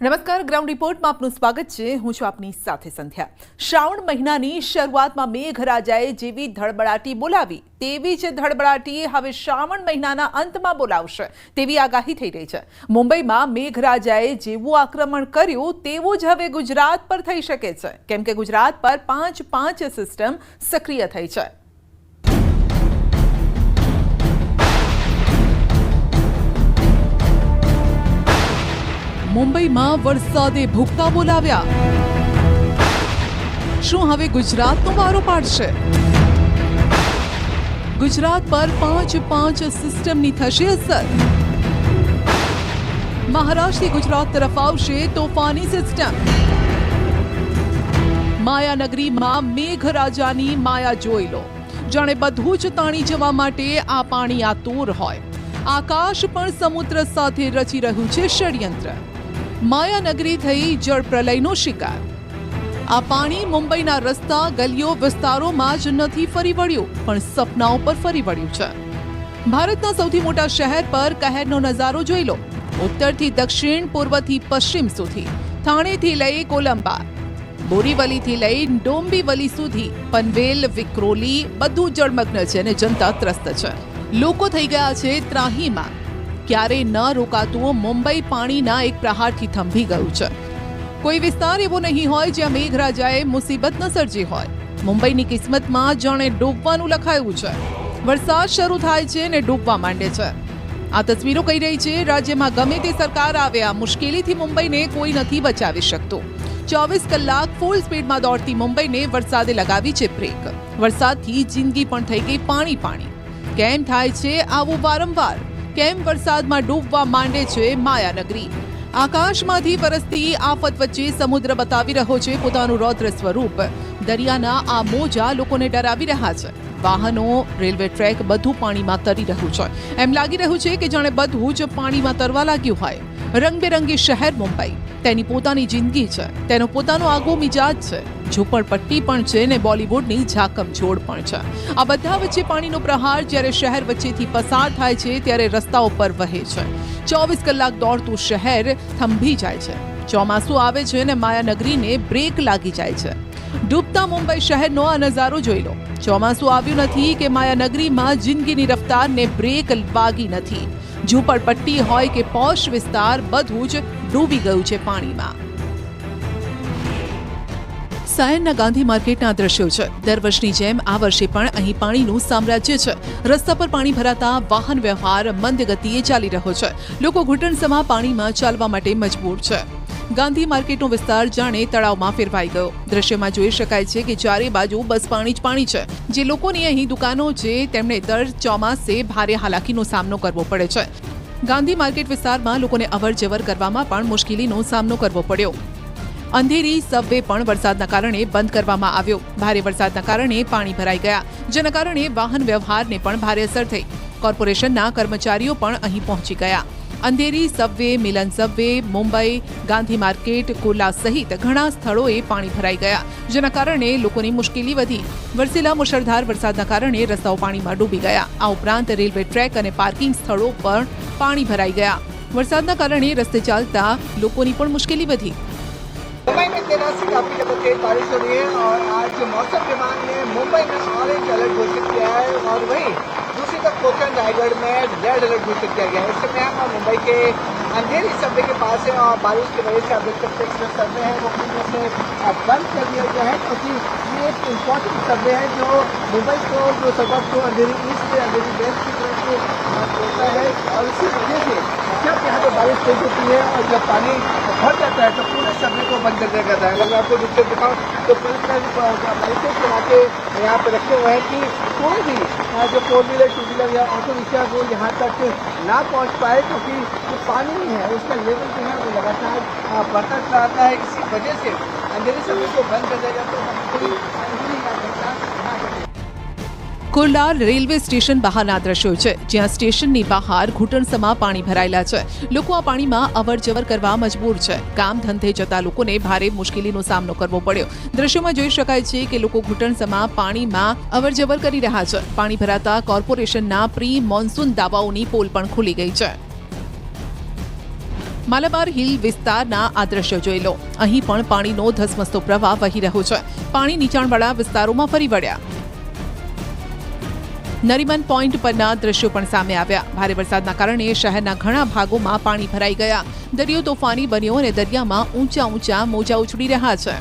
નમસ્કાર, ગ્રાઉન્ડ રિપોર્ટમાં આપનું સ્વાગત છે. હું છું આપની સાથે સંધ્યા. શ્રાવણ મહિનાની શરૂઆતમાં મેઘરાજાએ જેવી ધડબડાટી બોલાવી તેવી જ ધડબડાટી હવે શ્રાવણ મહિનાના અંતમાં બોલાવશે તેવી આગાહી થઈ રહી છે. મુંબઈમાં મેઘરાજાએ જેવું આક્રમણ કર્યું તેવું જ હવે ગુજરાત પર થઈ શકે છે, કેમ કે ગુજરાત પર 5 સિસ્ટમ સક્રિય થઈ છે. મુંબઈમાં વરસાદે ભૂક્કા બોલાવ્યા. શું હવે ગુજરાતનો વારો પાડશે? ગુજરાત પર 5 સિસ્ટમની થશે અસર. મહારાષ્ટ્રથી ગુજરાત તરફ આવશે તોફાની સિસ્ટમ. માયાનગરીમાં મેઘરાજાની માયા જોઈ લો. જાણે બધું જ તાણી જવા માટે આ પાણી આતુર હોય. આકાશ પણ સમુદ્ર સાથે રચી રહ્યું છે ષડયંત્ર. માયાનગરી થઈ જળ પ્રલયનો શિકાર. આ પાણી મુંબઈના રસ્તા, ગલીઓ, વિસ્તારોમાં જ નથી ફરી વળ્યું, પણ સપનાઓ પર ફરી વળ્યું છે. ભારતના સૌથી મોટા શહેર પર કહેરનો નજારો જોઈ લો. ઉત્તરથી દક્ષિણ, પૂર્વથી પશ્ચિમ સુધી, થાણેથી લઈ કોલંબા, બોરીવલીથી લઈ ડોંબીવલી સુધી, પનવેલ, વિક્રોલી બધું જળમગ્ન છે અને જનતા ત્રસ્ત છે. લોકો થઈ ગયા છે ત્રાહીમાં. ક્યારેય ન રોકાતું મુંબઈ પાણીના એક પ્રહારથી થંભી ગયું છે. કોઈ વિસ્તાર એવો નહીં હોય જ્યાં મેઘરાજાએ મુસીબત ન સર્જી હોય. મુંબઈની કિસ્મતમાં જાણે ડૂબવાનું લખાયું છે. વરસાદ શરૂ થાય છે ને ડૂબવા માંડે છે. આ તસવીરો કહી રહી છે રાજ્યમાં ગમે તે સરકાર આવે આ મુશ્કેલીથી મુંબઈને કોઈ નથી બચાવી શકતું. 24 કલાક ફૂલ સ્પીડમાં દોડતી મુંબઈને વરસાદે લગાવી છે બ્રેક. વરસાદથી જિંદગી પણ થઈ ગઈ પાણી. કેમ થાય છે આવું વારંવાર? કેમ વરસાદમાં ડૂબવા માંડે છે માયાનગરી? આકાશમાંથી વરસતી આફત વચ્ચે સમુદ્ર બતાવી રહ્યો છે પોતાનું રૌદ્ર સ્વરૂપ. દરિયાના આ મોજા લોકોને ડરાવી રહ્યા છે. વાહનો, રેલવે ટ્રેક બધું પાણીમાં તરી રહ્યું છે. એમ લાગી રહ્યું છે કે જાણે બધું જ પાણીમાં તરવા લાગ્યું હોય. રંગબેરંગી શહેર મુંબઈ, તેની પોતાની જિંદગી છે, તેનો પોતાનો આગવો મિજાજ છે. ઝૂંપડપટ્ટી પણ છે ને બોલિવૂડની ઝાકમઝોડ પણ છે. આ બધા વચ્ચે પાણીનો પ્રહાર જ્યારે શહેર વચ્ચેથી પસાર થાય છે ત્યારે રસ્તાઓ પર વહે છે. 24 કલાક દોડતું શહેર થંભી જાય છે. ચોમાસું આવે છે ને માયાનગરીને બ્રેક લાગી જાય છે. ડૂબતા મુંબઈ શહેરનો આ નજારો જોઈ લો. ચોમાસું આવ્યું નથી કે માયાનગરીમાં જિંદગીની રફતારને બ્રેક વાગી નથી. ઝૂંપડપટ્ટી હોય કે પોશ વિસ્તાર, બધું જ ડૂબી ગયું છે પાણીમાં. સાયનના ગાંધી માર્કેટના દ્રશ્યો છે. દર વર્ષની જેમ આ વર્ષે પણ અહીં પાણીનું સામ્રાજ્ય છે. રસ્તા પર પાણી ભરાતા વાહન વ્યવહાર મંદ ગતિએ ચાલી રહ્યો છે. લોકો ઘૂંટણસમા પાણીમાં ચાલવા માટે મજબૂર છે. ગાંધી માર્કેટનો વિસ્તાર જાણે તળાવમાં ફેરવાઈ ગયો. દ્રશ્યમાં જોઈ શકાય છે કે ચારે બાજુ બસ પાણી જ પાણી છે. જે લોકોની અહીં દુકાનો છે તેમણે દર ચોમાસે ભારે હાલાકીનો સામનો કરવો પડે છે. ગાંધી માર્કેટ વિસ્તારમાં લોકોને અવર જવર કરવામાં પણ મુશ્કેલીનો સામનો કરવો પડ્યો. અંધેરી સબવે પણ વરસાદના કારણે બંધ કરવામાં આવ્યો. ભારે વરસાદના કારણે પાણી ભરાઈ ગયા, જેના કારણે વાહન વ્યવહારને પણ ભારે અસર થઈ. કોર્પોરેશનના કર્મચારીઓ પણ અહીં પહોંચી ગયા. અંધેરી સબવે, મિલન સબવે, મુંબઈ, ગાંધી માર્કેટ, કુર્લા સહિત ઘણા સ્થળોએ પાણી ભરાઈ ગયા, જેના કારણે લોકોની મુશ્કેલી વધી. વરસેલા મુશળધાર વરસાદના કારણે રસ્તાઓ પાણીમાં ડૂબી ગયા. આ ઉપરાંત રેલવે ટ્રેક અને પાર્કિંગ સ્થળો પર પાણી ભરાઈ ગયા. વરસાદના કારણે રસ્તે ચાલતા લોકોની પણ મુશ્કેલી વધી. मुंबई में 13 से काफ़ी जगह तेज बारिश हो रही है और आज मौसम विभाग ने मुंबई में ऑरेंज अलर्ट घोषित किया है और वहीं दूसरी तरफ कोकण, रायगढ़ में रेड अलर्ट घोषित किया गया है. इस समय हम मुंबई के अंधेरी सब्वे के पास है और बारिश की वजह से आप देख सकते हैं जो सब्वे है वो पूरी तरह से बंद कर दिया गया है, क्योंकि ये एक इम्पॉर्टेंट सब्वे है जो मुंबई को, जो सबक को अंधेरी ईस्ट से अंधेरी वेस्ट की तरफ से जोड़ता है. और इसी वजह से जब यहाँ पर बारिश तेज होती है और जब पानी भर जाता है तो पूरे सब्वे को बंद कर दिया जाता है. अगर मैं आपको दूसरे दिखाऊँ तो पुलिस ने बारिशों के नाते यहाँ पे रखे हुए हैं कि कोई भी जो 4 व्हीलर, 2 व्हीलर या ऑटो रिक्शा वो यहाँ तक ना पहुँच पाए, क्योंकि जो पानी है उसका लेवल जो है वो लगातार बढ़ता चला आता है. इसी वजह से अंधेरी सब्वे को बंद कर दिया जाता है. કુર્લા રેલવે સ્ટેશન બહારના દ્રશ્યો છે, જ્યાં સ્ટેશનની બહાર ઘૂંટણસમા પાણી ભરાયેલા છે. લોકો આ પાણીમાં અવર જવર કરવા મજબૂર છે. કામ ધંધે જતા લોકોને ભારે મુશ્કેલીનો સામનો કરવો પડ્યો. દ્રશ્યોમાં જોઈ શકાય છે કે લોકો ઘૂંટણસમા પાણીમાં અવર જવર કરી રહ્યા છે. પાણી ભરાતા કોર્પોરેશનના પ્રી મોન્સૂન દાવાઓની પોલ પણ ખુલી ગઈ છે. માલાબાર હિલ વિસ્તારના આ દ્રશ્યો જોઈ લો. અહીં પણ પાણીનો ધસમસતો પ્રવાહ વહી રહ્યો છે. પાણી નીચાણવાળા વિસ્તારોમાં ફરી વળ્યા. નરીમન પોઈન્ટ પરના દ્રશ્યો પણ સામે આવ્યા. ભારે વરસાદના કારણે શહેરના ઘણા ભાગોમાં પાણી ભરાઈ ગયા. દરિયો તોફાની બન્યો અને દરિયામાં ઊંચા ઊંચા મોજા ઉછળી રહ્યા છે.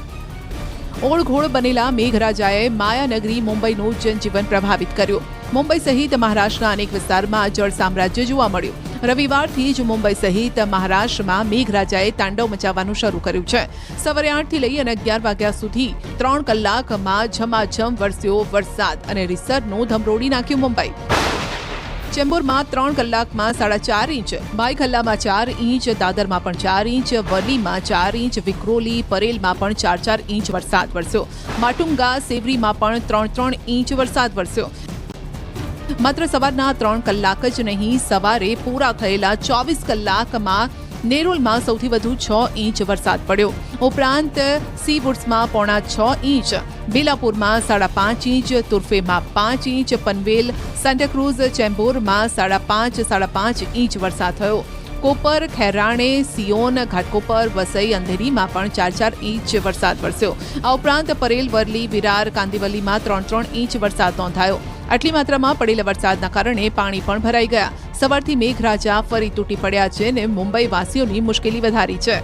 ઓળઘોળ બનેલા મેઘરાજાએ માયાનગરી મુંબઈનું જનજીવન પ્રભાવિત કર્યું. મુંબઈ સહિત મહારાષ્ટ્રના અનેક વિસ્તારમાં જળ સામ્રાજ્ય જોવા મળ્યું. રવિવારથી જ મુંબઈ સહિત મહારાષ્ટ્રમાં મેઘરાજાએ તાંડવ મચાવવાનું શરૂ કર્યું છે. સવારે 8 થી લઈ અને 11 વાગ્યા સુધી 3 કલાકમાં ઝમાઝમ વરસ્યો વરસાદ અને રીસરનું ધમરોડી નાખ્યું મુંબઈ. ચેમ્બુરમાં 3 કલાકમાં 4.5 ઇંચ, બાયખલ્લામાં 4 ઇંચ, દાદરમાં પણ 4 ઇંચ, વરલીમાં 4 ઇંચ, વિક્રોલી પરેલમાં પણ 4 ઇંચ વરસાદ વરસ્યો. માટુંગા સેવરીમાં પણ 3 ઇંચ વરસાદ વરસ્યો. માત્ર સવારના 3 કલાક જ નહીં, સવારે પૂરા થયેલા 24 કલાકમાં નેરોલમાં સૌથી વધુ 6 ઇંચ વરસાદ પડ્યો. ઉપરાંત સીવુડ્સમાં 6.5 ઇંચ, બેલાપુરમાં 5.5 ઇંચ, તુર્ફેમાં 5 ઇંચ, પનવેલ, સાન્ટાક્રુઝ, ચેમ્બુરમાં 5.5 ઇંચ વરસાદ થયો. કોપર, ખેરાણે, સિયોન, ઘાટકોપર, વસઈ, અંધેરીમાં પણ 4 ઇંચ વરસાદ વરસ્યો. આ ઉપરાંત પરેલ, વરલી, વિરાર, કાંદિવલીમાં 3 ઇંચ વરસાદ નોંધાયો. આટલી માત્રામાં પડેલા વરસાદના કારણે પાણી પણ ભરાઈ ગયા. સવારથી મેઘરાજા ફરી તૂટી પડ્યા છે અને મુંબઈવાસીઓની મુશ્કેલી વધારી છે.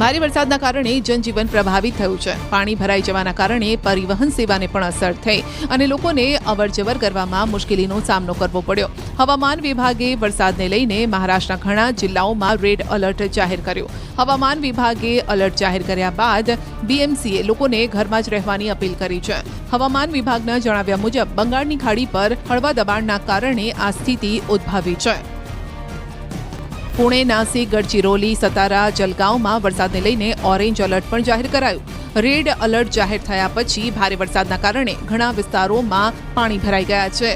ભારે વરસાદના કારણે જનજીવન પ્રભાવિત થયું છે. પાણી ભરાઈ જવાના કારણે પરિવહન સેવાને પણ અસર થઈ અને લોકોને અવરજવર કરવામાં મુશ્કેલીનો સામનો કરવો પડ્યો. હવામાન વિભાગે વરસાદને લઈને મહારાષ્ટ્રના ઘણા જિલ્લાઓમાં રેડ એલર્ટ જાહેર કર્યું. હવામાન વિભાગે એલર્ટ જાહેર કર્યા બાદ બીએમસીએ લોકોને ઘરમાં જ રહેવાની અપીલ કરી છે. હવામાન વિભાગના જણાવ્યા મુજબ બંગાળની ખાડી પર હળવા દબાણના કારણે આ સ્થિતિ ઉદ્ભવી છે. પુણે, નાસિક, ગડચિરોલી, સતારા, જલગાંવમાં વરસાદને લઈને ઓરેન્જ એલર્ટ પણ જાહેર કરાયું. રેડ એલર્ટ જાહેર થયા પછી ભારે વરસાદના કારણે ઘણા વિસ્તારોમાં પાણી ભરાઈ ગયા છે.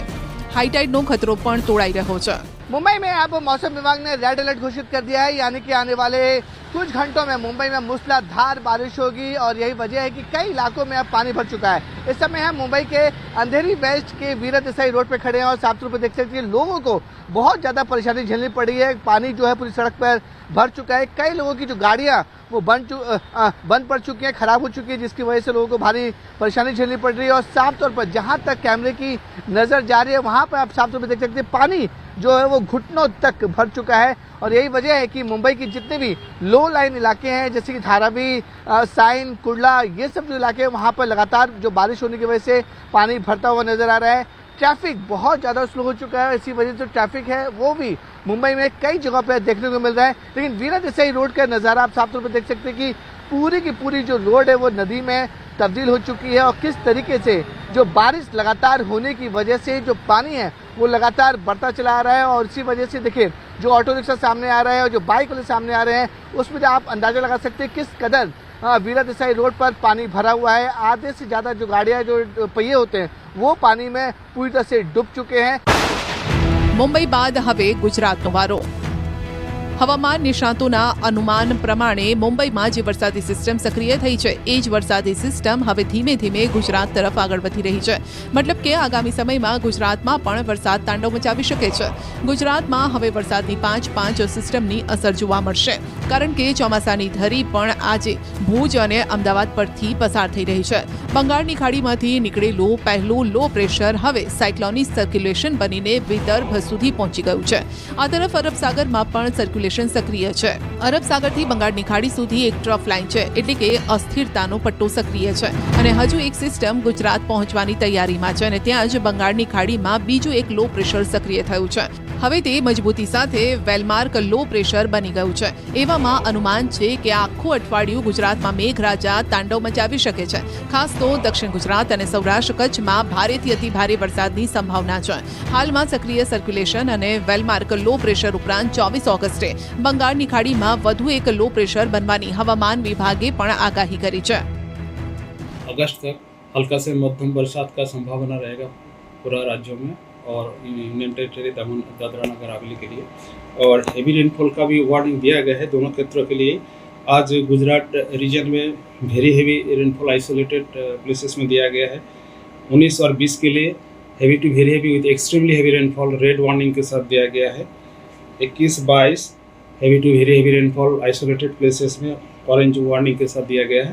हाईटाइड खतरो पण तोड़ाई रहो है। मुंबई में अब मौसम विभाग ने रेड अलर्ट घोषित कर दिया है, यानी कि आने वाले कुछ घंटों में मुंबई में मूसलाधार बारिश होगी और यही वजह है कि कई इलाकों में अब पानी भर चुका है। इस समय हम मुंबई के अंधेरी वेस्ट के वीर देसाई रोड पर खड़े हैं और साफ तौर पर देख सकते हैं लोगों को बहुत ज्यादा परेशानी झेलनी पड़ी है। पानी जो है पूरी सड़क पर भर चुका है। कई लोगों की जो गाड़ियां वो बंद पड़ चुकी हैं, खराब हो चुकी है, जिसकी वजह से लोगों को भारी परेशानी झेलनी पड़ रही है। और साफ तौर पर जहां तक कैमरे की नजर जा रही है वहां पर आप साफ तौर पर देख सकते हैं पानी जो है वो घुटनों तक भर चुका है। और यही वजह है कि मुंबई की जितने भी लो लाइन इलाके हैं जैसे कि धारावी, साइन, कुर्ला, ये सब जो इलाके हैं वहाँ पर लगातार जो बारिश होने की वजह से पानी भरता हुआ नजर आ रहा है। ट्रैफिक बहुत ज़्यादा स्लो हो चुका है, इसी वजह से ट्रैफिक है वो भी मुंबई में कई जगह पर देखने को मिल रहा है। लेकिन वीरा देसाई रोड का नज़ारा आप साफ तौर पर देख सकते हैं कि पूरी की पूरी जो रोड है वो नदी में तब्दील हो चुकी है। और किस तरीके से जो बारिश लगातार होने की वजह से जो पानी है वो लगातार बढ़ता चला आ रहा है। और इसी वजह से देखिए जो ऑटो रिक्शा सामने आ रहा है और जो बाइक वाले सामने आ रहे हैं उसमें आप अंदाजा लगा सकते हैं किस कदर वीरा देसाई रोड पर पानी भरा हुआ है। आधे से ज़्यादा जो गाड़ियाँ जो पहिए होते हैं वो पानी में पूरी तरह से डूब चुके हैं। मुंबई बाद हवे गुजरातनो वारो। हवामान निष्णातोना अनुमान प्रमाणे मुंबईમાં જે વરસાદી સિસ્ટમ સક્રિય થઈ છે એ જ વરસાદી સિસ્ટમ હવે ધીમે ધીમે ગુજરાત તરફ આગળ વધી રહી છે। મતલબ કે આગામી સમયમાં ગુજરાતમાં પણ વરસાદ તાંડવ મચાવી શકે છે। ગુજરાતમાં હવે વરસાદની 5 સિસ્ટમની અસર જોવા મળશે, કારણ કે ચોમાસાની ધરી પણ આજે ભુજ અને અમદાવાદ પરથી પસાર થઈ રહી છે। બંગાળની ખાડીમાંથી નીકળેલું પહેલું લો પ્રેશર હવે સાયક્લોનિક સર્ક્યુલેશન બનીને વિદર્ભ સુધી પહોંચી ગયું છે। આ તરફ અરબ સાગરમાં પણ સર્ક્યુલેશન सक्रिय है। अरब सागर थी बंगाळनी खाड़ी सुधी एक ट्रफ लाइन है, एटले के अस्थिरतानो पट्टो सक्रिय है અને હજુ એક સિસ્ટમ ગુજરાત પહોંચવાની તૈયારીમાં છે અને ત્યાં જ બંગાળની ખાડીમાં બીજું એક લો પ્રેશર સક્રિય થયું છે। હવે તે મજબૂતી સાથે વેલમાર્ક લો પ્રેશર બની ગયું છે। એવામાં અનુમાન છે કે આખું અઠવાડિયું ગુજરાતમાં મેઘરાજા તાંડવ મચાવી શકે છે। ખાસ તો દક્ષિણ ગુજરાત અને સૌરાષ્ટ્ર કચ્છમાં ભારેથી અતિ ભારે વરસાદની સંભાવના છે। હાલમાં સક્રિય સર્ક્યુલેશન અને વેલમાર્ક લો પ્રેશર ઉપરાંત 24 ઓગસ્ટે બંગાળની ખાડીમાં વધુ એક લો પ્રેશર बनवानी हवामान विभागे पण आगाही करी है। अगस्त तक हल्का से मध्यम बरसात का संभावना रहेगा पूरा राज्यों में और यूनियन टेरिटरी दमन दादरा नगर हवेली के लिए। और हेवी रेनफॉल का भी वार्निंग दिया गया है दोनों क्षेत्रों के लिए। आज गुजरात रीजन में very heavy rainfall isolated places में दिया गया है। 19 और 20 के लिए heavy to very heavy with extremely heavy rainfall red warning के साथ दिया गया है। 21, 22 heavy to very heavy rainfall isolated places में ऑरेंज वार्निंग के साथ दिया गया है।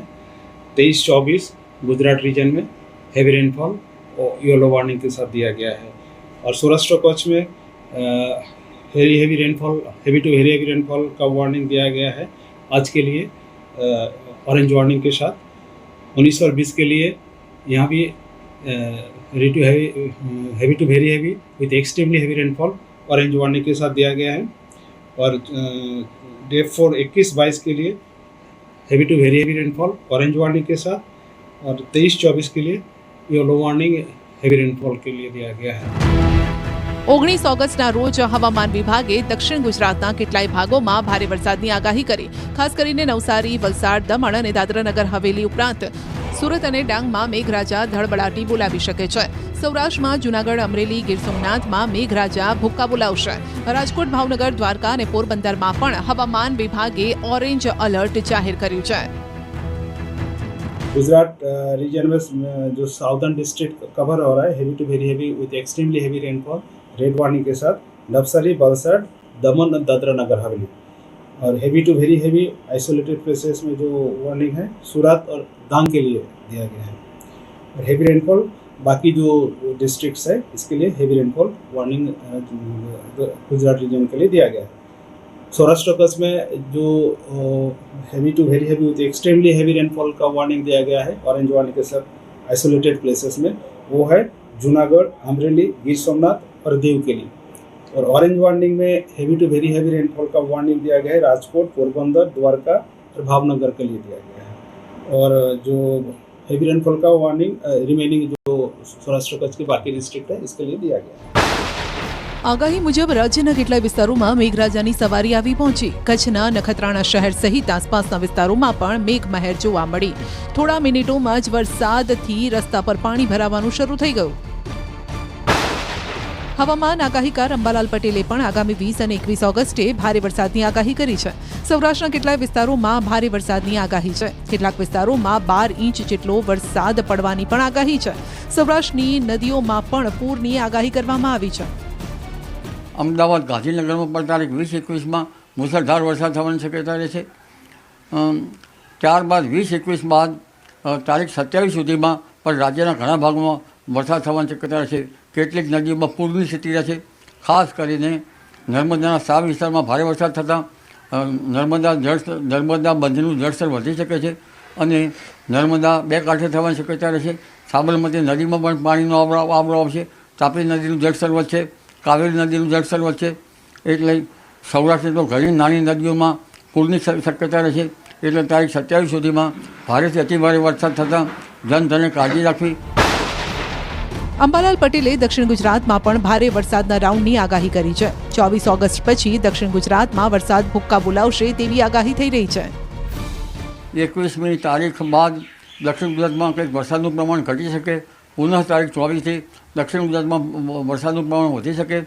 23-24 गुजरात रीजन में हेवी रेनफॉल और येलो वार्निंग के साथ दिया गया है। और सौराष्ट्र कच्छ में heavy rainfall heavy to very heavy rainfall का वार्निंग दिया गया है आज के लिए ऑरेंज वार्निंग के साथ। 19 और 20 के लिए यहाँ भी heavy to very heavy with extremely heavy rainfall orange warning के साथ दिया गया है। और डे 4 21-22 के लिए heavy to very heavy rainfall orange warning के साथ। और 23-24 के लिए येलो वार्निंग हेवी रेनफॉल के लिए दिया गया है। 19 ઓગસ્ટના રોજ હવામાન વિભાગે દક્ષિણ ગુજરાતના કેટલાય ભાગોમાં ભારે વરસાદની આગાહી કરી. ખાસ કરીને નવસારી, વલસાડ, દમણ અને દાદરાનગર હવેલી ઉપરાંત સુરત અને ડાંગમાં મેઘરાજા ધડબડાટી બોલાવી શકે છે. સૌરાષ્ટ્રમાં જૂનાગઢ, અમરેલી, ગીર સોમનાથમાં મેઘરાજા ભૂક્કા બોલાવશે. રાજકોટ, ભાવનગર, દ્વારકા અને પોરબંદરમાં પણ હવામાન વિભાગે ઓરેન્જ એલર્ટ જાહેર કર્યું છે. गुजरात रीजन में जो साउदर्न डिस्ट्रिक्ट कवर हो रहा है heavy to very heavy with extremely heavy rainfall red warning के साथ नवसारी, वलसाड, दमन और दादरा नगर हवेली। और heavy to very heavy isolated places में जो वार्निंग है सूरत और डांग के लिए दिया गया है। और हेवी रेनफॉल बाकी जो डिस्ट्रिक्ट्स है इसके लिए heavy rainfall warning Gujarat region के लिए दिया गया है। सौराष्ट्र कच्छ में जो heavy to very heavy with extremely heavy rainfall का वार्निंग दिया गया है ऑरेंज वार्निंग के साथ आइसोलेटेड प्लेसेस में वो है जूनागढ़, अमरेली, गिर सोमनाथ और दीव के लिए। और ऑरेंज वार्निंग में heavy to very heavy rainfall का वार्निंग दिया गया है राजकोट, पोरबंदर, द्वारका और भावनगर के लिए दिया गया है। और जो हेवी रेनफॉल का वार्निंग रिमेनिंग जो सौराष्ट्र कच्छ के बाकी डिस्ट्रिक्ट है इसके लिए दिया गया है। આગાહી મુજબ રાજ્યના કેટલાય વિસ્તારોમાં મેઘરાજાની સવારી આવી પહોંચી. કચ્છના નખત્રાણા શહેર સહિત આસપાસના વિસ્તારોમાં પણ મેઘમહેર જોવા મળી. થોડા મિનિટોમાં જ વરસાદથી રસ્તા પર પાણી ભરાવાનું શરૂ થઈ ગયું. હવામાન આગાહીકાર અંબાલાલ પટેલે પણ આગામી 20 અને 21 ઓગસ્ટે ભારે વરસાદની આગાહી કરી છે. સૌરાષ્ટ્રના કેટલાય વિસ્તારોમાં ભારે વરસાદની આગાહી છે. કેટલાક વિસ્તારોમાં 12 ઇંચ જેટલો વરસાદ પડવાની પણ આગાહી છે. સૌરાષ્ટ્રની નદીઓમાં પણ પૂરની આગાહી કરવામાં આવી છે. અમદાવાદ, ગાંધીનગરમાં પણ તારીખ 20-21માં મુસળધાર વરસાદ થવાની શક્યતા રહે છે. ત્યારબાદ 20-21 બાદ તારીખ 27 સુધીમાં પણ રાજ્યના ઘણા ભાગોમાં વરસાદ થવાની શક્યતા રહે છે. કેટલીક નદીઓમાં પૂરની સ્થિતિ રહે છે. ખાસ કરીને નર્મદાના સા વિસ્તારમાં ભારે વરસાદ થતાં નર્મદા બંધનું જળસ્તર વધી શકે છે અને નર્મદા બે કાંઠે થવાની શક્યતા રહે છે. સાબરમતી નદીમાં પણ પાણીનો આવરો આવશે. તાપી નદીનું જળસ્તર વધશે, કાવેરી નદીનું જળસ્તર વધશે. એટલે સૌરાષ્ટ્રની તો ઘણી નાની નદીઓમાં પૂરની શક્યતા રહેશે. એટલે તારીખ 27 સુધીમાં ભારેથી અતિભારે વરસાદ થતાં જનધને કાળજી રાખવી. અંબાલાલ પટેલે દક્ષિણ ગુજરાતમાં પણ ભારે વરસાદના રાઉન્ડની આગાહી કરી છે. 24 ઓગસ્ટ પછી દક્ષિણ ગુજરાતમાં વરસાદ ભૂક્કા બોલાવશે તેવી આગાહી થઈ રહી છે. 21મી તારીખ બાદ દક્ષિણ ગુજરાતમાં કંઈક વરસાદનું પ્રમાણ ઘટી શકે. પુનઃ તારીખ 24થી દક્ષિણ ગુજરાતમાં વરસાદનું પ્રમાણ વધી શકે.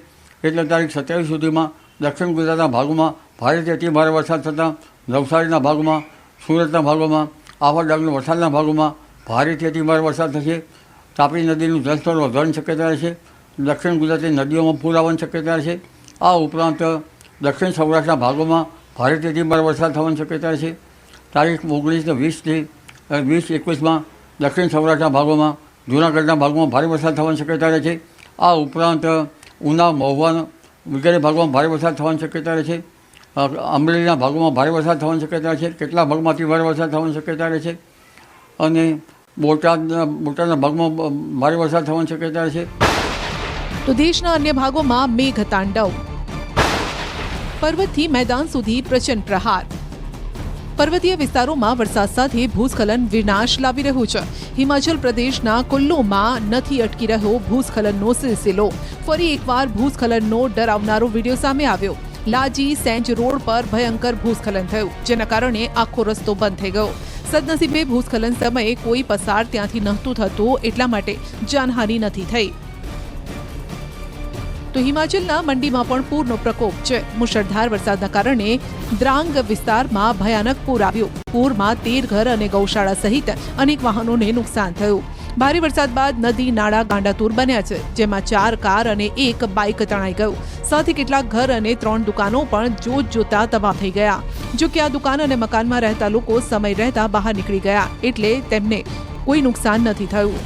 એટલે તારીખ 27 સુધીમાં દક્ષિણ ગુજરાતના ભાગોમાં ભારેથી અતિભારે વરસાદ થતાં નવસારીના ભાગોમાં, સુરતના ભાગોમાં, આહવા ડાંગના વરસાદના ભાગોમાં ભારેથી અતિભારે વરસાદ થશે. તાપી નદીનું જળસ્તર વધવાની શક્યતા રહેશે. દક્ષિણ ગુજરાતની નદીઓમાં પૂર આવવાની શક્યતા રહેશે. આ ઉપરાંત દક્ષિણ સૌરાષ્ટ્રના ભાગોમાં ભારેથી અતિભારે વરસાદ થવાની શક્યતા રહેશે. તારીખ 19 ને 20-21માં દક્ષિણ સૌરાષ્ટ્રના ભાગોમાં, જૂનાગઢના ભાગોમાં ભારે વરસાદ થવાની શક્યતા રહે છે. આ ઉપરાંત ઉના, મહુવા વગેરે ભાગોમાં ભારે વરસાદ થવાની શક્યતા રહે છે. અમરેલીના ભાગોમાં ભારે વરસાદ થવાની શક્યતા છે. કેટલાક ભાગમાં અતિભારે વરસાદ થવાની શક્યતા રહે છે. અને બોટાદના ભાગમાં ભારે વરસાદ થવાની શક્યતા રહે છે. તો દેશના અન્ય ભાગોમાં મેઘ તાંડવ. પર્વતથી મેદાન સુધી પ્રચંડ પ્રહાર. પર્વતીય વિસ્તારોમાં વરસાદ સાથે ભૂસ્ખલન વિનાશ લાવી રહ્યું છે. હિમાચલ પ્રદેશના કુલ્લુમાં નથી અટકી રહ્યો ભૂસ્ખલનનો સિલસિલો. ફરી એકવાર ભૂસ્ખલનનો ડરાવનારો વિડીયો સામે આવ્યો. લાજી સેન્જ રોડ પર ભયંકર ભૂસ્ખલન થયું, જેના કારણે આખો રસ્તો બંધ થઈ ગયો. સદનસીબે ભૂસ્ખલન સમયે કોઈ પસાર ત્યાંથી નહોતું થતું, એટલા માટે જાનહાનિ નથી થઈ. તો હિમાચલના મંડીમાં પણ પૂરનો પ્રકોપ છે. મુશળધાર વરસાદના કારણે દ્રાંગ વિસ્તારમાં ભયાનક પૂર આવ્યું. પૂરમાં 13 ઘર અને ગૌશાળા સહિત અનેક વાહનોને નુકસાન થયું. ભારે વરસાદ બાદ નદી નાળા ગાંડાતૂર બન્યા છે, જેમાં 4 કાર અને 1 બાઇક તણાઈ ગયું. સાથે કેટલાક ઘર અને 3 દુકાનો પણ જોતા તબાહ થઈ ગયા. જો કે આ દુકાન અને મકાનમાં રહેતા લોકો સમય રહેતા બહાર નીકળી ગયા, એટલે તેમને કોઈ નુકસાન નથી થયું.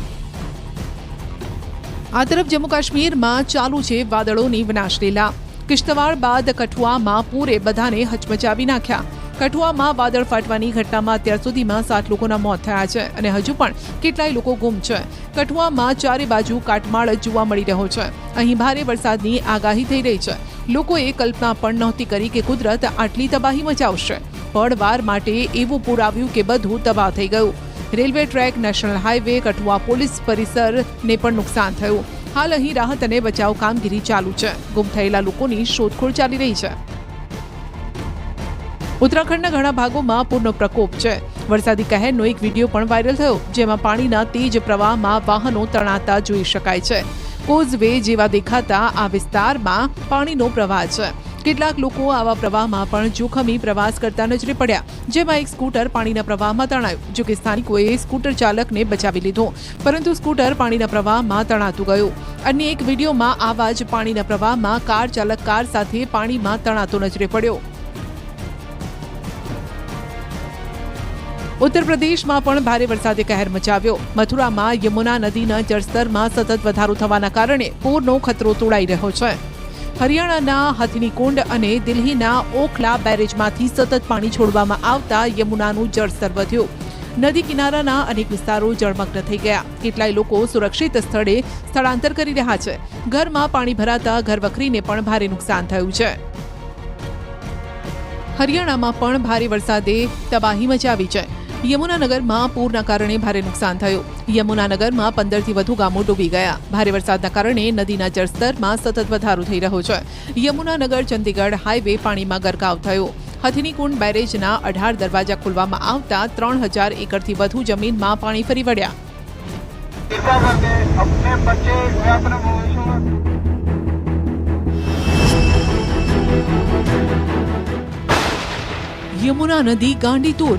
આ તરફ જમ્મુ કાશ્મીરમાં ચાલુ છે વાદળોની વિનાશલીલા. કિશ્તવાડ બાદ કઠુઆમાં પૂરે બધાને હચમચાવી નાખ્યા. કઠુઆમાં વાદળ ફાટવાની ઘટનામાં અત્યાર સુધીમાં 7 લોકોના મોત થયા છે અને હજુ પણ કેટલાય લોકો ગુમ છે. કઠુઆમાં ચારે બાજુ કાટમાળ જોવા મળી રહ્યો છે. અહીં ભારે વરસાદની આગાહી થઈ રહી છે. લોકોએ કલ્પના પણ નહોતી કરી કે કુદરત આટલી તબાહી મચાવશે. પળવાર માટે એવું પૂર આવ્યું કે બધું તબાહ થઈ ગયું. Railway track, national highway, Kathua police પરિસરને પણ નુકસાન થયું. હાલ અહીં રાહત અને બચાવ કામગીરી ચાલુ છે. ગુમ થયેલા લોકોની શોધખોળ ચાલી રહી છે. ઉત્તરાખંડના ઘણા ભાગોમાં પૂરનો પ્રકોપ છે. વરસાદી કહેરનો એક વિડીયો પણ વાયરલ થયો, જેમાં પાણીના તેજ પ્રવાહમાં વાહનો તણાતા જોઈ શકાય છે. કોઝવે જેવા દેખાતા આ વિસ્તારમાં પાણીનો પ્રવાહ છે. કેટલાક લોકો આવા પ્રવાહમાં પણ જોખમી પ્રવાસ કરતા નજરે પડ્યા, જેમાં એક સ્કૂટર પાણીના પ્રવાહમાં તણાયું. જો કે સ્થાનિકોએ સ્કૂટર ચાલકને બચાવી લીધો, પરંતુ સ્કૂટર પાણીના પ્રવાહમાં તણાતું ગયું. અન્ય એક વિડીયોમાં આવા જ પાણીના પ્રવાહમાં કાર ચાલક કાર સાથે પાણીમાં તણાતો નજરે પડ્યો. ઉત્તર પ્રદેશમાં પણ ભારે વરસાદે કહેર મચાવ્યો. મથુરામાં યમુના નદીના જળસ્તરમાં સતત વધારો થવાના કારણે પૂરનો ખતરો તોડાઈ રહ્યો છે. હરિયાણાના હથનીકુંડ અને દિલ્હીના ઓખલા બેરેજમાંથી સતત પાણી છોડવામાં આવતા યમુનાનું જળસ્તર વધ્યું. નદી કિનારાના અનેક વિસ્તારો જળમગ્ન થઈ ગયા. કેટલાય લોકો સુરક્ષિત સ્થળે સ્થળાંતર કરી રહ્યા છે. ઘરમાં પાણી ભરાતા ઘરવખરીને પણ ભારે નુકસાન થયું છે. હરિયાણામાં પણ ભારે વરસાદે તબાહી મચાવી છે. યમુનાનગરમાં પૂરના કારણે ભારે નુકસાન થયું. યમુનાનગરમાં 15થી વધુ ગામો ડૂબી ગયા. ભારે વરસાદના કારણે નદીના જળસ્તરમાં સતત વધારો થઈ રહ્યો છે. યમુનાનગર ચંદીગઢ હાઈવે પાણીમાં ગરકાવ થયો. હથનીકુંડ બેરેજના 18 દરવાજા ખોલવામાં આવતા 3000 એકરથી વધુ જમીનમાં પાણી ફરી વળ્યા. યમુના નદી ગાંડીતુર.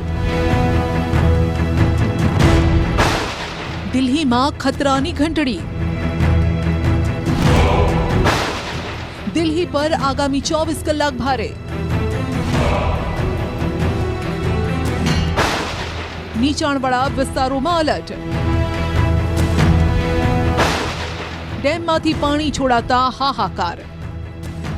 દિલ્હીમાં ખતરાની ઘંટડી. દિલ્હી પર આગામી 24 કલાક ભારે. નીચાણવાળા વિસ્તારોમાં એલર્ટ. ડેમમાંથી પાણી છોડાતા હાહાકાર.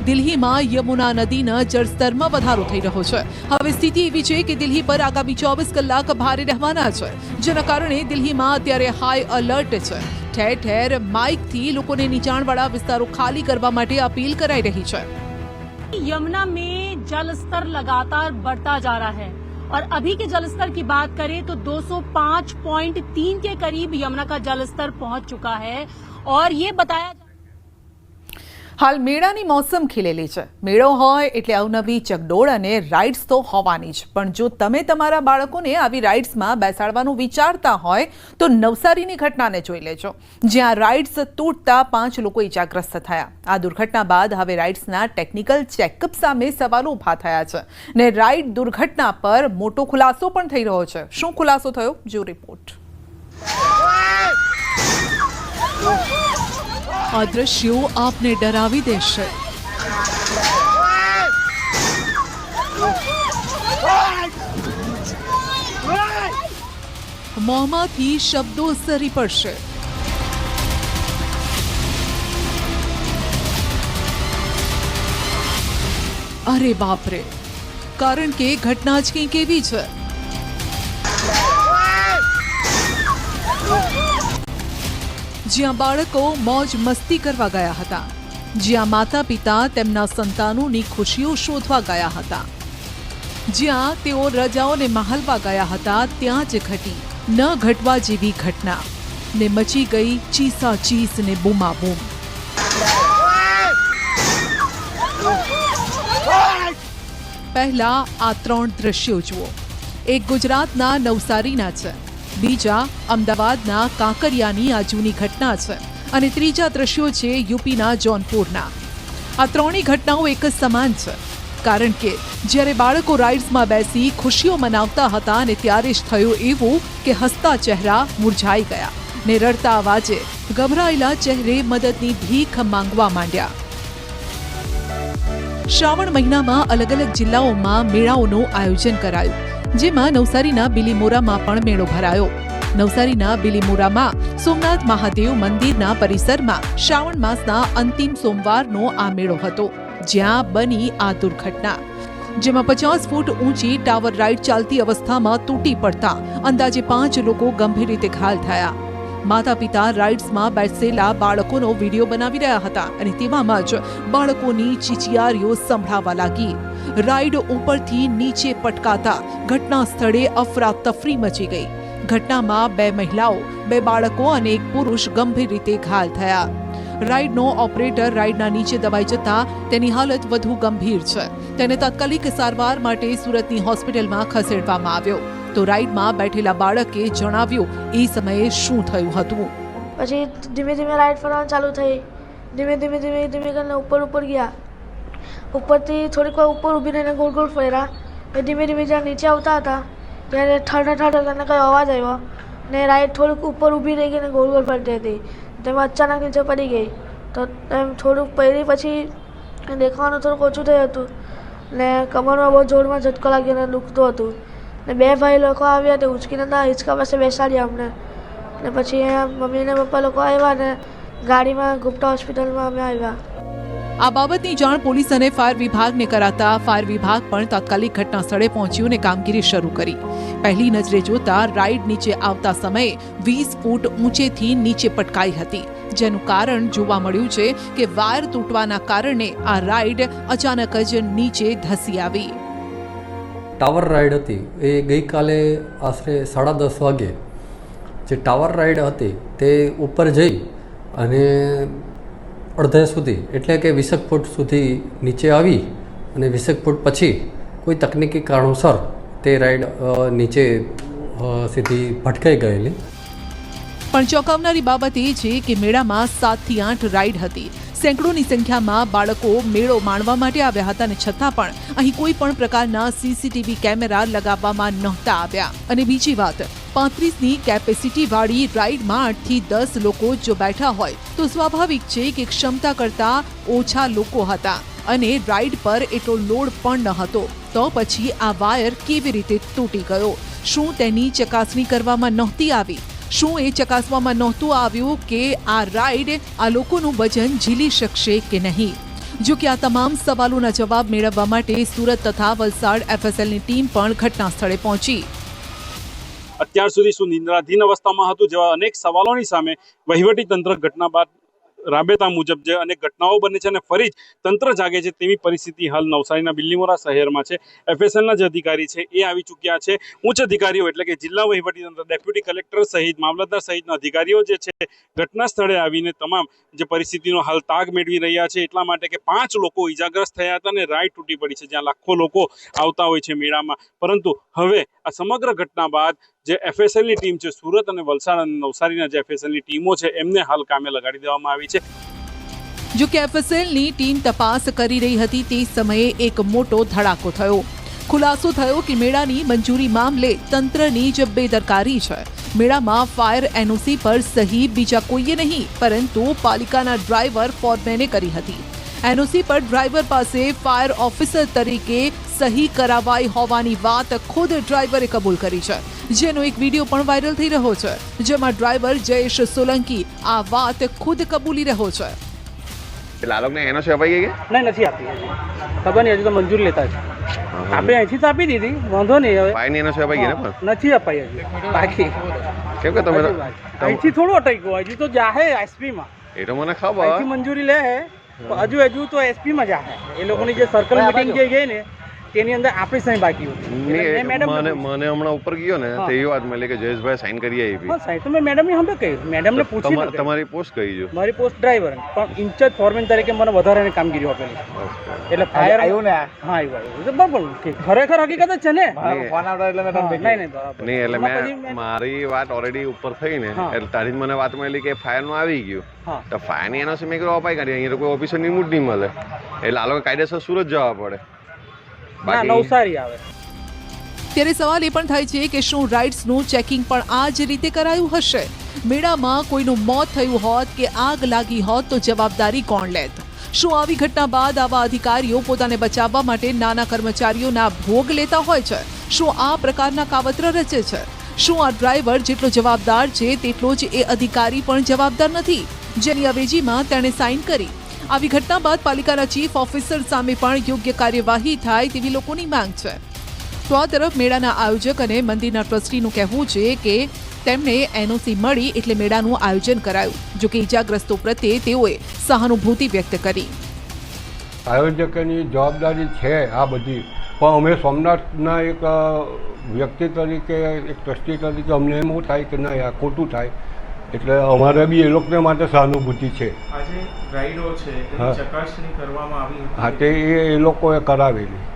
દિલ્હીમાં યમુના નદીના જળસ્તરમાં વધારો થઈ રહ્યો છે. હવે સ્થિતિ એવી છે કે દિલ્હી પર આગામી 24 કલાક ભારે રહેવાના છે, જેના કારણે દિલ્હીમાં અત્યારે હાઈ એલર્ટ છે. ઠેર ઠેર માઇકથી લોકોને નીચાણવાળા વિસ્તારો ખાલી કરવા માટે અપીલ કરાઈ રહી છે. यमुना में जल स्तर लगातार बढ़ता जा रहा है और अभी के जल स्तर की बात करें तो 205.3 के करीब यमुना का जल स्तर पहुंच चुका है और ये बताया હાલ મેળાની મોસમ ખીલેલી છે. મેળો હોય એટલે અવનવી ચકડોળ અને રાઇડ્સ તો હોવાની જ. પણ જો તમે તમારા બાળકોને આવી રાઇડ્સમાં બેસાડવાનું વિચારતા હોય તો નવસારીની ઘટનાને જોઈ લેજો, જ્યાં રાઇડ્સ તૂટતા 5 લોકો ઇજાગ્રસ્ત થયા. આ દુર્ઘટના બાદ હવે રાઇડ્સના ટેકનિકલ ચેકઅપ સામે સવાલો ઊભા થયા છે ને રાઇડ દુર્ઘટના પર મોટો ખુલાસો પણ થઈ રહ્યો છે. શું ખુલાસો થયો? જો રિપોર્ટ. આ દ્રશ્યો આપને ડરાવી દેશે. મોંમાંથી શબ્દો સરી પડશે. અરે બાપરે, કારણ કે ઘટના જ કંઈક એવી છે. જ્યાં બાળકો મોજ મસ્તી કરવા ગયા હતા, જ્યાં માતા પિતા તેમના સંતાનોની ખુશીઓ શોધવા ગયા હતા, જ્યાં તેઓ રજાઓને માહલવા ગયા હતા, ત્યાં જ ઘટી ન ઘટવા જેવી ઘટના ને મચી ગઈ ચીસાચીસ ને બૂમાબૂમ. પહેલા આ 3 દ્રશ્યો જુઓ. એક ગુજરાતના નવસારીના છે, બીજા અમદાવાદના કાંકરિયાની આ જૂની ઘટના છે અને ત્રીજા દ્રશ્યો છે યુપીના જોનપુરના. આ ત્રણેય ઘટનાઓ એક જ સમાન છે, કારણ કે જ્યારે બાળકો રાઇડ્સમાં બેસી ખુશીઓ મનાવતા હતા અને ત્યારે જ થયું એવું કે હસતા ચહેરા મુરઝાઈ ગયા. ને રડતા અવાજે ગભરાયેલા ચહેરે મદદની ભીખ માંગવા માંડ્યા. શ્રાવણ મહિનામાં અલગ અલગ જિલ્લાઓમાં મેળાઓનું આયોજન કરાયું, જેમાં નવસારીના બિલીમોરામાં પણ મેળો ભરાયો. નવસારીના બિલીમોરામાં સોમનાથ મહાદેવ મંદિરના પરિસરમાં શ્રાવણ માસના અંતિમ સોમવારનો આ મેળો હતો, જ્યાં બની આ દુર્ઘટના, જેમાં 50 ફૂટ ઊંચી ટાવર રાઇડ ચાલતી અવસ્થામાં તૂટી પડતા અંદાજે 5 લોકો ગંભીર રીતે ઘાયલ થયા. માતા પિતા રાઇડ્સમાં બેસેલા બાળકોનો વિડીયો બનાવી રહ્યા હતા અને તેવામાં જ બાળકોની ચીચિયારીઓ સંભળાવા લાગી. રાઇડ ઉપરથી નીચે પટકાતા ઘટના સ્થળે અફરાતફરી મચી ગઈ. ઘટનામાં 2 મહિલાઓ, 2 બાળકો અને 1 પુરુષ ગંભીર રીતે ઘાયલ થયા. રાઇડનો ઓપરેટર રાઇડના નીચે દબાઈ જતા તેની હાલત વધુ ગંભીર છે. તેને તાત્કાલિક સારવાર માટે સુરતની હોસ્પિટલમાં ખસેડવામાં આવ્યો. તો રાઇડમાં બેઠેલા બાળકે જણાવ્યું એ સમયે શું થયું હતું. પછી ધીમે ધીમે રાઇડ ફરવાનું ચાલુ થઈ. ધીમે ધીમે કરીને ઉપર ગયા. ઉપરથી થોડીક વાર ઉપર ઊભી રહીને ગોળ ગોળ ફર્યા. ધીમે જ્યારે નીચે આવતા હતા ત્યારે ઠાઠા કરીને કંઈ અવાજ આવ્યો ને રાઇડ થોડુંક ઉપર ઊભી રહી ગઈ ને ગોળ ગોળ ફરતી હતી. તેમાં અચાનક નીચે પડી ગઈ. તો એમ થોડુંક પડી પછી દેખાવાનું થોડુંક ઓછું થયું હતું ને કમરમાં બહુ જોરમાં ઝટકો લાગ્યો ને દુખતું હતું. ને 2 ભાઈ લોકો આવ્યા તે ઉચકીને ત્યાં હિંચકા પાસે બેસાડ્યા અમને. ને પછી મમ્મી ને પપ્પા લોકો આવ્યા ને ગાડીમાં ગુપ્તા હોસ્પિટલમાં અમે આવ્યા. આ બાબતની જાણ પોલીસ અને ફાયર વિભાગને કરાતા ફાયર વિભાગ પણ તાત્કાલિક ઘટના સ્થળે પહોંચ્યું અને કામગીરી શરૂ કરી. પહેલી નજરે જોતા રાઇડ નીચે આવતા સમયે 20 ફૂટ ઊંચેથી નીચે પટકાઈ હતી, જેનું કારણ જોવા મળ્યું છે કે વાયર તૂટવાના કારણે આ રાઇડ અચાનક જ નીચે ધસી આવી. ટાવર રાઇડ હતી એ ગઈકાલે આશરે 10:30 વાગે જે ટાવર રાઇડ હતી તે ઉપર જઈ અને અડધા સુધી એટલે કે 20 ફૂટ સુધી નીચે આવી અને 20 ફૂટ પછી કોઈ તકનીકી કારણોસર તે રાઇડ નીચે સીધી ભટકાઈ ગયેલી. પણ ચોંકાવનારી બાબત એ છે કે મેળામાં 7 થી 8 રાઇડ હતી. સેંકડોની સંખ્યામાં બાળકો મેળો માણવા માટે આવ્યા હતા અને છતાં પણ અહીં કોઈ પણ પ્રકારના સીસીટીવી કેમેરા લગાવવામાં નહોતા આવ્યા. અને બીજી વાત, 35ની કેપેસિટીવાળી રાઇડમાં 8 થી 10 લોકો જો બેઠા હોય તો સ્વાભાવિક છે કે ક્ષમતા કરતાં ઓછા લોકો હતા અને રાઇડ પર એટલો લોડ પણ ન હતો. તો પછી આ વાયર કેવી રીતે તૂટી ગયો? શું તેની ચકાસણી કરવામાં નહોતી આવી? શું એ ચકાસવામાં નહોતું આવ્યું કે આ રાઇડ આ લોકોનું વજન ઝીલી શકશે કે નહીં? જો કે આ તમામ સવાલોના જવાબ મેળવવા માટે સુરત તથા વલસાડ એફએસએલની ટીમ પણ ઘટના સ્થળે પહોંચી. અત્યાર સુધી શું નિંદ્રાધીન અવસ્થામાં હતું જેવા અનેક સવાલોની સામે વહીવટી તંત્ર ઘટના બાદ રાબેતા મુજબ જે અનેક ઘટનાઓ બને છે અને ફરી જ તંત્ર જાગે છે તેવી પરિસ્થિતિ હાલ નવસારીના બિલીમોરા શહેરમાં છે. એફએસએલના જે અધિકારી છે એ આવી ચૂક્યા છે. ઉચ્ચ અધિકારીઓ એટલે કે જિલ્લા વહીવટી તંત્ર, ડેપ્યુટી કલેક્ટર સહિત મામલતદાર સહિતના અધિકારીઓ જે છે ઘટના સ્થળે આવીને તમામ જે પરિસ્થિતિનો હાલ તાગ મેળવી રહ્યા છે. એટલા માટે કે 5 લોકો ઈજાગ્રસ્ત થયા હતા અને રાઇડ તૂટી પડી છે, જ્યાં લાખો લોકો આવતા હોય છે મેળામાં. પરંતુ હવે આ સમગ્ર ઘટના બાદ જે એફએસએલની ટીમ છે, સુરત અને વલસાડ અને નવસારીના જે એફએસએલની ટીમો છે એમને હાલ કામે લગાડી દેવામાં આવી છે. જો કે એફએસએલની ટીમ તપાસ કરી રહી હતી તે સમયે એક મોટો ધડાકો થયો. ખુલાસો થયો કે મેળાની મંજૂરી મામલે તંત્રની જ બેદરકારી છે. મેળામાં ફાયર એનઓસી પર સહી બીજા કોઈએ નહીં પરંતુ પાલિકાના ડ્રાઈવર ફોરમેને કરી હતી. એનઓસી પર ડ્રાઈવર પાસે ફાયર ઓફિસર તરીકે સહી કરાવાઈ હોવાની વાત ખુદ ડ્રાઈવરે કબૂલ કરી છે, જેનો એક વિડીયો પણ વાયરલ થઈ રહ્યો છે, જેમાં ડ્રાઈવર જયેશ સોલંકી આ વાત ખુદ કબૂલી રહ્યો છે. લાલોકને એનઓસી અપાઈ ગઈ કે નહીં, નથી આપી. ખબર નહીં, હજુ તો મંજૂરી લેતા છે. આપણે અહીંથી તો આપી દીધી, વાંધો નહીં. હવે ફાઈન એનઓસી અપાઈ ગઈ ને પણ નથી અપાઈ હજી બાકી. કેમ કે તમે અહીંથી થોડું અટકી ગયું, હજુ તો જાહે એસપીમાં. એ તો મને ખબર, અહીંથી મંજૂરી લે હજુ તો એસપીમાં જાહે. એ લોકોની જે સર્કલ મીટિંગ જે ગઈ ને તેની અંદર આપણી સહી બાકી હતી. મને હમણાં ઉપર ગયો ને તો એ વાત મળી કે જયેશભાઈ સાઈન કરી આવી. હા, સાઈન તો મેં મેડમને હમણાં કહ્યું. મેડમને પૂછી તમારી પોસ્ટ કઈ છે? મારી પોસ્ટ ડ્રાઈવર, પણ ઇન્ચાર્જ ફોરમેન તરીકે મને વધારાની કામગીરી આપેલી. એટલે ફાયર આવ્યું ને? હા, આવ્યું. બરાબર, ખરેખર હકીકત જ છે ને. નહીં એટલે મેં મારી વાત ઓલરેડી ઉપર થઈ ને એટલે તારી મને વાત મળી કે ફાયરનું આવી ગયું. તો ફાયરની એનઓસી મેં અપાઈ કાઢી. અહીંયા તો કોઈ ઓફિસરની મૂડ નહીં મળે એટલે આ લોકો કાયદેસર સુરત જવા પડે. નવસારી આવે. ત્યારે સવાલ એ પણ થાય છે કે શું રાઇડ્સનું ચેકિંગ પણ આ જ રીતે કરાયું હશે? મેળામાં કોઈનું મોત થયું હોત કે આગ લાગી હોત તો જવાબદારી કોણ લેત? શું આવી ઘટના બાદ આવા અધિકારીઓ પોતાને બચાવવા માટે નાના કર્મચારીઓના ભોગ લેતા હોય છે? શું આ પ્રકારના કાવતરા રચે છે? શું આ ડ્રાઈવર જેટલો જવાબદાર છે તેટલો જ એ અધિકારી પણ જવાબદાર નથી, જેની અવેજીમાં તેણે સાઇન કરી? આવી ઘટના બાદ પાલિકાના ચીફ ઓફિસર સામે પણ યોગ્ય કાર્યવાહી થાય તેવી લોકોની માંગ છે. તો આ તરફ મેળાના આયોજક અને મંદિરના ટ્રસ્ટીનું કહેવું છે કે તેમને એનઓસી મળી એટલે મેળાનું આયોજન કરાયું. જો કે ઇજાગ્રસ્તો પ્રત્યે તેઓએ સહાનુભૂતિ વ્યક્ત કરી. આયોજકોની જવાબદારી છે આ બધી, પણ અમે સોમનાથના એક વ્યક્તિ તરીકે, એક ટ્રસ્ટી તરીકે અમને એમ થાય કે ના આ ખોટું થાય, એટલે અમારે બી એ લોકોને માટે સહાનુભૂતિ છે. આજે રાઈડો છે તેની ચકાસણી કરવામાં આવી હતી. હા, તે એ લોકોએ કરાવેલી.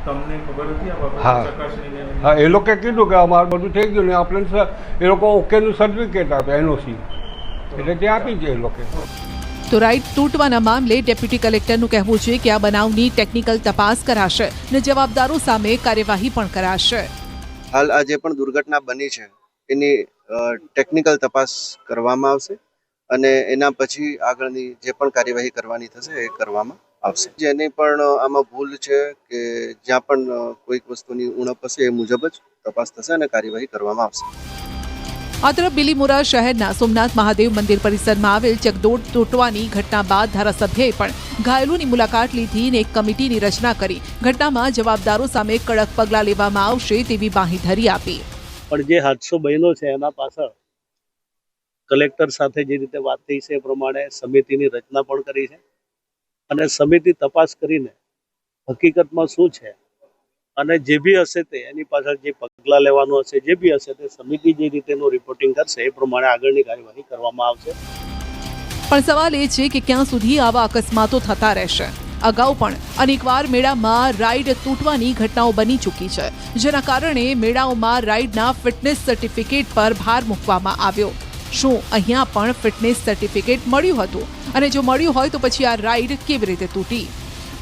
તમને ખબર હતી આ બાબતે? હા ચકાસણી? હા, એ લોકોએ કીધું કે અમારું બધું થઈ ગયું ને આપણે એ લોકો ઓકેનું સર્ટિફિકેટ આપે, એનઓસી, એટલે તે આપી છે એ લોકોએ. તો રાઈડ તૂટવાના મામલે ડેપ્યુટી કલેક્ટરનું કહેવું છે કે આ બનાવની ટેકનિકલ તપાસ કરાશે અને જવાબદારો સામે કાર્યવાહી પણ કરાશે. હાલ આ જે પણ દુર્ઘટના બની છે એની ટેકનિકલ તપાસ કરવામાં આવશે અને એના પછી આગળની જે પણ કાર્યવાહી કરવાની થશે એ કરવામાં આવશે. જેની પણ આમાં ભૂલ છે કે જ્યાં પણ કોઈક વસ્તુની ઉણપ હશે એ મુજબ જ તપાસ થશે અને કાર્યવાહી કરવામાં આવશે. આ તરફ બિલીમોરા શહેરના સોમનાથ મહાદેવ મંદિર પરિસરમાં આવેલ ચકદોડ તૂટવાની ઘટના બાદ ધારાસભ્યએ પણ ઘાયલોની મુલાકાત લીધી અને એક કમિટીની રચના કરી ઘટનામાં જવાબદારો સામે કડક પગલાં લેવામાં આવશે તેવી બાંહેધરી આપી. પણ જે હાદસો બન્યો છે એના પાછળ કલેક્ટર સાથે જે રીતે વાત થઈ છે એ પ્રમાણે સમિતિની રચના પણ કરી છે અને સમિતિ તપાસ કરીને હકીકતમાં શું છે અને જે બી હશે તે એની પાછળ જે પગલાં લેવાનું હશે, જે બી હશે તે સમિતિ જે રીતેનું રિપોર્ટિંગ કરશે એ પ્રમાણે આગળની કાર્યવાહી કરવામાં આવશે. પણ સવાલ એ છે કે ક્યાં સુધી આવા અકસ્માતો થતા રહેશે? અગાઉ પણ અનેકવાર મેળામાં રાઈડ તૂટવાની ઘટનાઓ બની ચૂકી છે, જેના કારણે મેળાઓમાં રાઈડના ફિટનેસ સર્ટિફિકેટ પર ભાર મૂકવામાં આવ્યો. શું અહીંયા પણ ફિટનેસ સર્ટિફિકેટ મળ્યું હતું? અને જો મળ્યું હોય તો પછી આ રાઈડ કેવી રીતે તૂટી?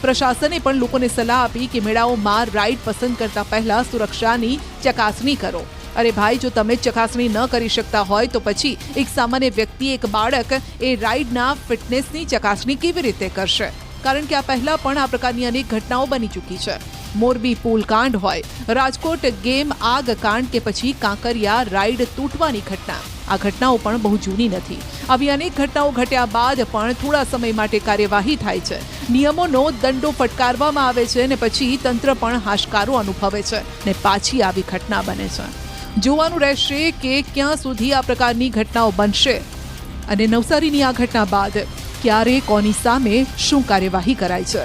પ્રશાસને પણ લોકોને સલાહ આપી કે મેળાઓમાં રાઈડ પસંદ કરતા પહેલા સુરક્ષાની ચકાસણી કરો. અરે ભાઈ, જો તમે ચકાસણી ન કરી શકતા હોય તો પછી એક સામાન્ય વ્યક્તિ, એક બાળક એ રાઈડના ફિટનેસની ચકાસણી કેવી રીતે કરશે? કારણ કે આ પહેલા પણ આ પ્રકારની અનેક ઘટનાઓ બની ચૂકી છે. મોરબી પુલ કાંડ હોય, રાજકોટ ગેમ આગ કાંડ કે પછી કાંકરિયા રાઈડ તૂટવાની ઘટના, આ ઘટનાઓ પણ બહુ જૂની નથી. આવી અનેક ઘટનાઓ ઘટ્યા બાદ પણ થોડા સમય માટે કાર્યવાહી થાય છે, નિયમોનો દંડો ફટકારવામાં આવે છે અને પછી તંત્ર પણ હાશકારો અનુભવે છે ને પાછી આવી ઘટના બને છે. જોવાનું રહેશે કે ક્યાં સુધી આ પ્રકારની ઘટનાઓ બનશે અને નવસારીની આ ઘટના બાદ ક્યારે કોની સામે શું કાર્યવાહી કરાય છે.